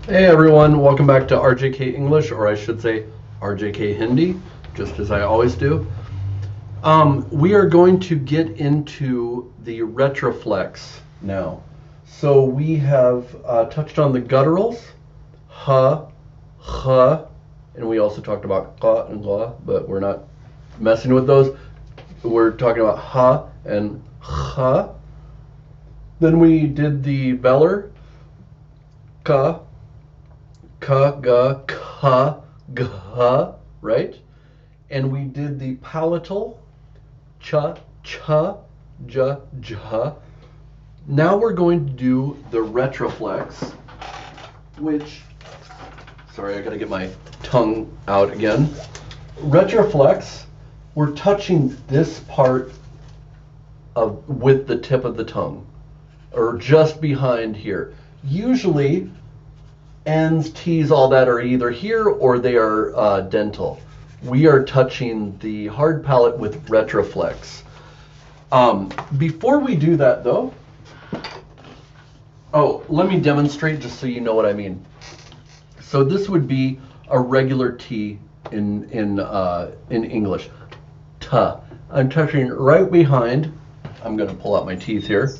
Hey everyone, welcome back to RJK English, or I should say RJK Hindi, just as I always do. We are going to get into the retroflex now. So we have touched on the gutturals, ha, ha, and we also talked about ka and la, but we're not messing with those. We're talking about ha and ha. Then we did the velar, ka, ka, ga, right? And we did the palatal, cha, ja. Now we're going to do the retroflex, which, sorry, I gotta get my tongue out again. Retroflex, we're touching this part with the tip of the tongue, or just behind here. Usually, N's, T's, all that are either here or they are dental. We are touching the hard palate with retroflex. Before we do that though, let me demonstrate just so you know what I mean. So this would be a regular T in English. Ta. I'm touching right behind. I'm going to pull out my teeth here.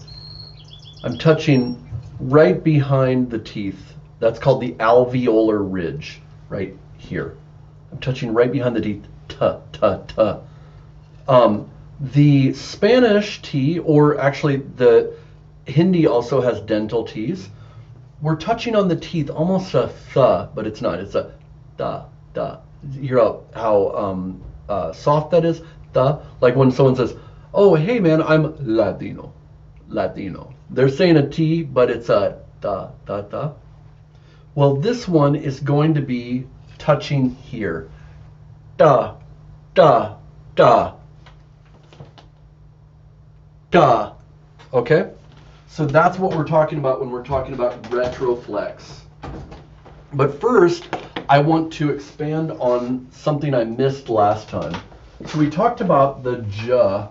I'm touching right behind the teeth. That's called the alveolar ridge, right here. I'm touching right behind the teeth. Ta, ta, ta. The Spanish T, or actually the Hindi also has dental T's. We're touching on the teeth, almost a th, but it's not. It's a da, da. You hear how soft that is? Da. Like when someone says, "Oh, hey man, I'm Latino." Latino. They're saying a T, but it's a da, da, da. Well, this one is going to be touching here. Da, da, da, da. Okay? So that's what we're talking about when we're talking about retroflex. But first, I want to expand on something I missed last time. So we talked about the j.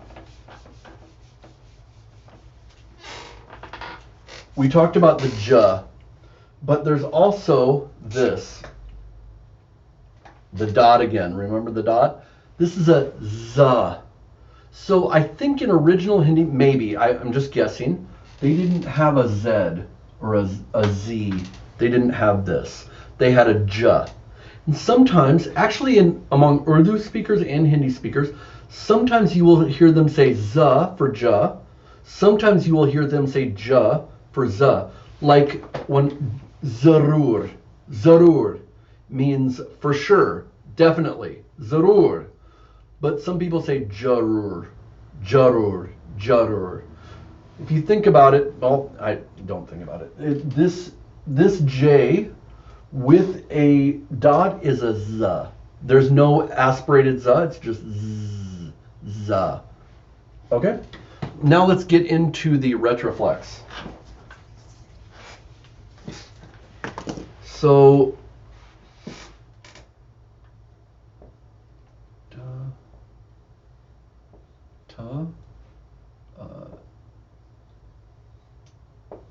We talked about the j. But there's also this, the dot again. Remember the dot? This is a z. So I think in original Hindi, maybe, I'm just guessing, they didn't have a z or a z. They didn't have this. They had a j. And sometimes, actually among Urdu speakers and Hindi speakers, sometimes you will hear them say z for j. Sometimes you will hear them say j for z. Like when zarur means for sure, definitely, zarur. But some people say jarur. If you think about it, well, I don't think about it. This J with a dot is a Z. There's no aspirated Z, it's just Z. Okay? Now let's get into the retroflex. So, ta,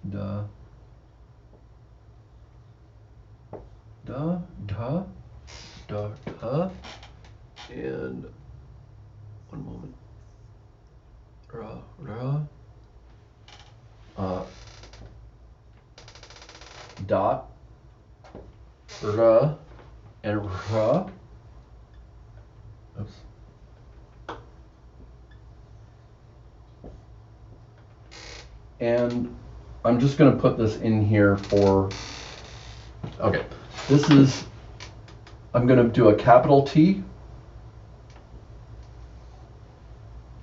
da, and one moment, dot, r, and r. Oops. And I'm just going to put this in here for, okay, this is, I'm going to do a capital T,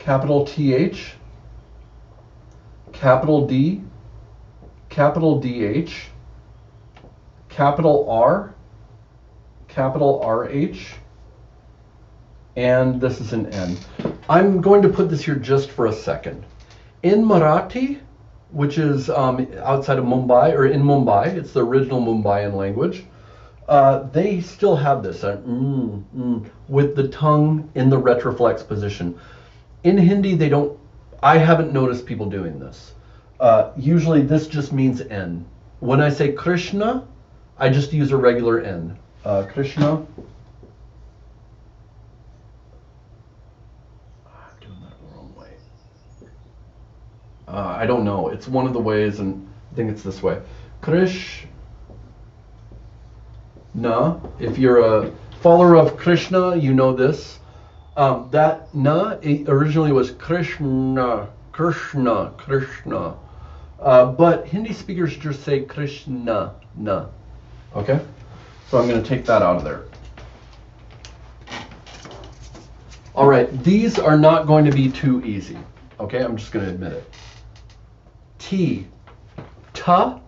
capital TH, capital D, capital DH, capital R, capital RH, and this is an N. I'm going to put this here just for a second. In Marathi, which is outside of Mumbai, or in Mumbai, it's the original Mumbaian language, they still have this with the tongue in the retroflex position. In Hindi, they don't, I haven't noticed people doing this. Usually this just means N. When I say Krishna, I just use a regular N. Krishna. I'm doing that the wrong way. I don't know. It's one of the ways, and I think it's this way. Krishna. If you're a follower of Krishna, you know this. That na originally was Krishna, Krishna, Krishna. But Hindi speakers just say Krishna, na. Okay? So I'm going to take that out of there. All right, these are not going to be too easy. Okay, I'm just going to admit it. T, ta.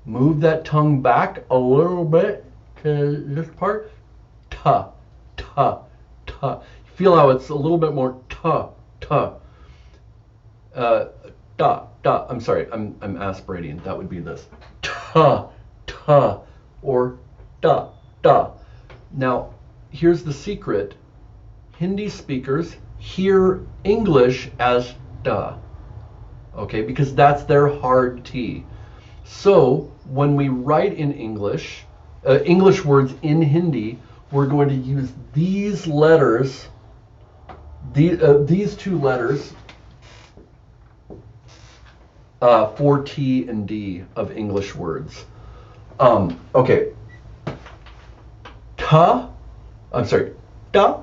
Move that tongue back a little bit to this part. Ta, ta, ta. Feel how it's a little bit more ta, ta. Da, da. I'm sorry, I'm aspirating. That would be this. Ta, ta, or da, da. Now, here's the secret. Hindi speakers hear English as da. Okay, because that's their hard T. So when we write in English, English words in Hindi, we're going to use these letters, these two letters for T and D of English words. Okay. Ta, I'm sorry, da,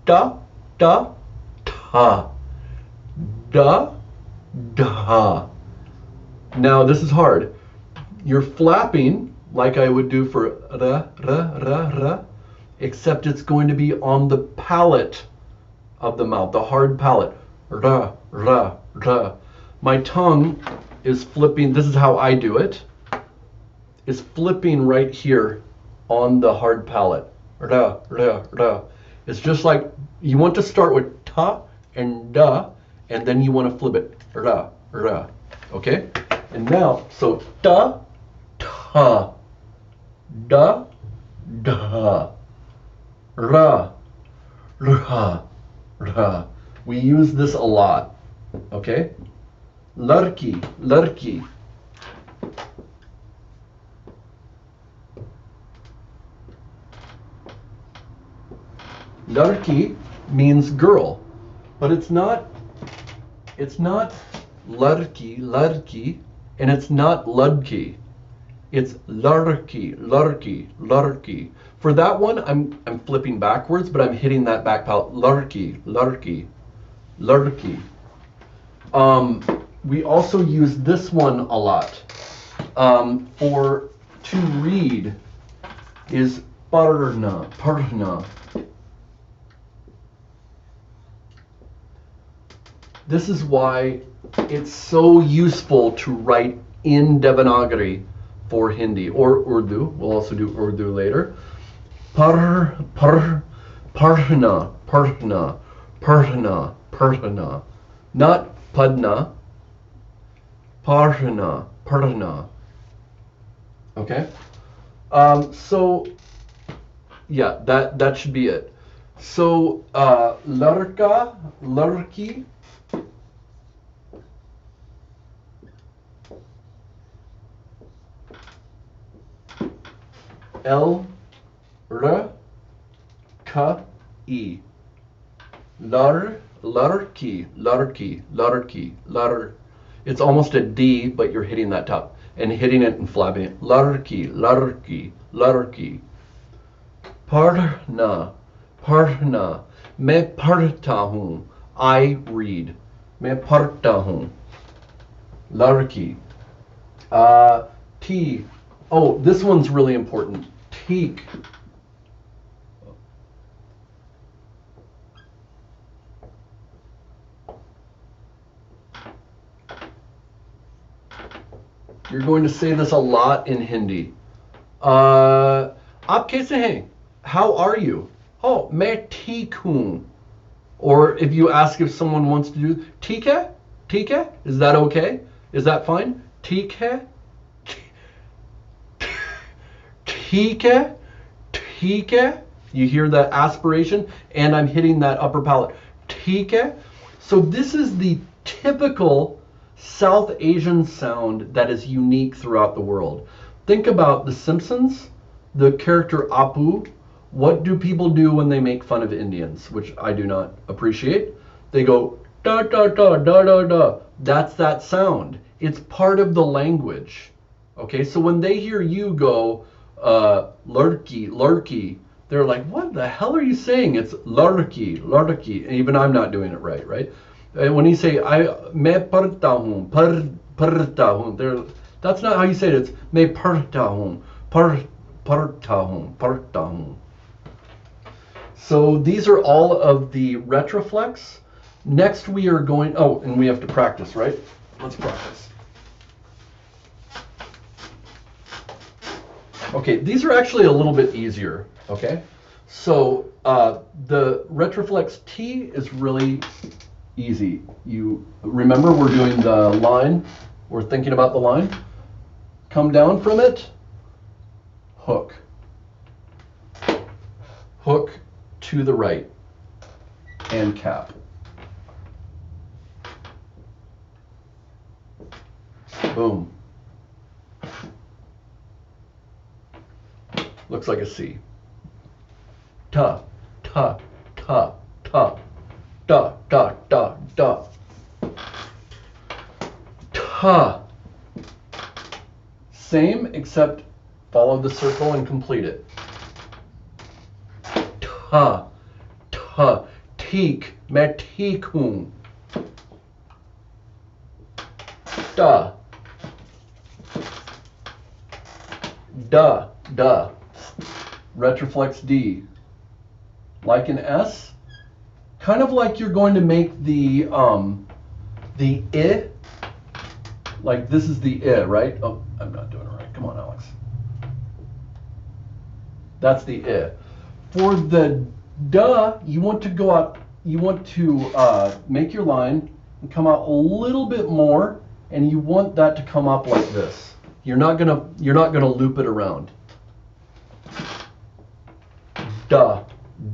da, da, ta, da, da. Now this is hard. You're flapping like I would do for ra, ra, ra, ra, except it's going to be on the palate of the mouth, the hard palate. Ra, ra, ra. My tongue is flipping, this is how I do it, is flipping right here on the hard palate. Ra, ra, ra. It's just like you want to start with ta and da, and then you want to flip it. Ra, ra. Okay? And now, so da, ta, da, da, ra, ra, ra. We use this a lot. Okay? Larki, larki. Larki means girl, but it's not larki, larki, and it's not ludki. It's larki, larki, larki. For that one, I'm flipping backwards, but I'm hitting that back palate. Larki, larki, larki. We also use this one a lot. For to read is parna, parna. This is why it's so useful to write in Devanagari for Hindi or Urdu. We'll also do Urdu later. Parna, parna, parna, parna. Not padna. Parna, parna. Okay? So, yeah, that should be it. So, larka, larki. L, R, K, E. Larki, larki, larki, lar. It's almost a D, but you're hitting that top and hitting it and flapping it. Larki, larki, larki. Parna, parna. Main parta hoon. I read. Main parta hoon. Larki. T. Oh, this one's really important. Teak. You're going to say this a lot in Hindi. Aap kaise hain? How are you? Oh, main theek hoon. Or if you ask if someone wants to do, theek hai? Theek hai? Is that okay? Is that fine? Theek hai? Theek hai? Theek hai? You hear that aspiration? And I'm hitting that upper palate. Theek hai? So this is the typical South Asian sound that is unique throughout the world. Think about The Simpsons, the character Apu. What do people do when they make fun of Indians, which I do not appreciate? They go, da, da, da, da, da, da. That's that sound. It's part of the language. Okay, so when they hear you go, lurky, lurky, they're like, what the hell are you saying? It's lurky, lurky. Even I'm not doing it right, right? And when you say, me parta hoon, parta hoon, that's not how you say it. It's me parta hoon, parta hoon. So these are all of the Retroflex. Next we are going, oh, and we have to practice, right? Let's practice. Okay, these are actually a little bit easier, okay? So the Retroflex T is really easy. You remember we're doing the line, we're thinking about the line. Come down from it, hook. Hook to the right, and cap. Boom. Looks like a C. Ta, ta, ta, ta, da, da, da, da. Ta. Same, except follow the circle and complete it. Ta, ta, teak, metikun. Da. Da, da. Retroflex D. Like an S, kind of like you're going to make the I, like this is the I, right? Oh, I'm not doing it right. Come on, Alex. That's the I. For the duh, you want to go out, you want to make your line and come out a little bit more, and you want that to come up like this. You're not gonna loop it around. Duh,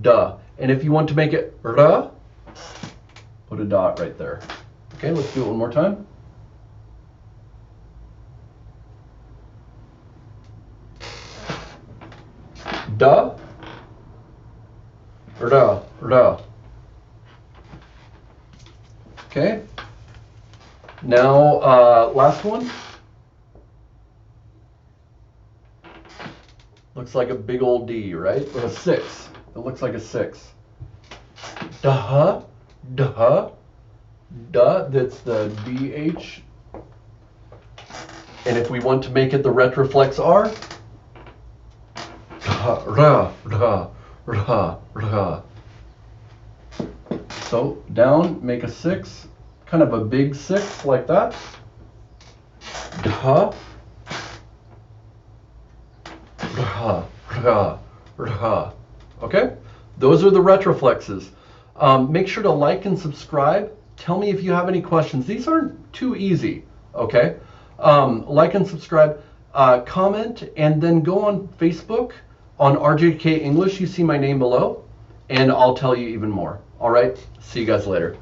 duh. And if you want to make it ra, put a dot right there. Okay, let's do it one more time. Da, ra, ra. Okay. Now, last one. Looks like a big old D, right? Or a 6. It looks like a 6. Duh, duh, duh. That's the DH. And if we want to make it the Retroflex R, ra, ra, ra, ra. So down, make a 6, kind of a big 6 like that. Duh. Okay, those are the Retroflexes. Make sure to like and subscribe. Tell me if you have any questions. These aren't too easy, okay? Like and subscribe, comment, and then go on Facebook on RJK English. You see my name below, and I'll tell you even more. All right, see you guys later.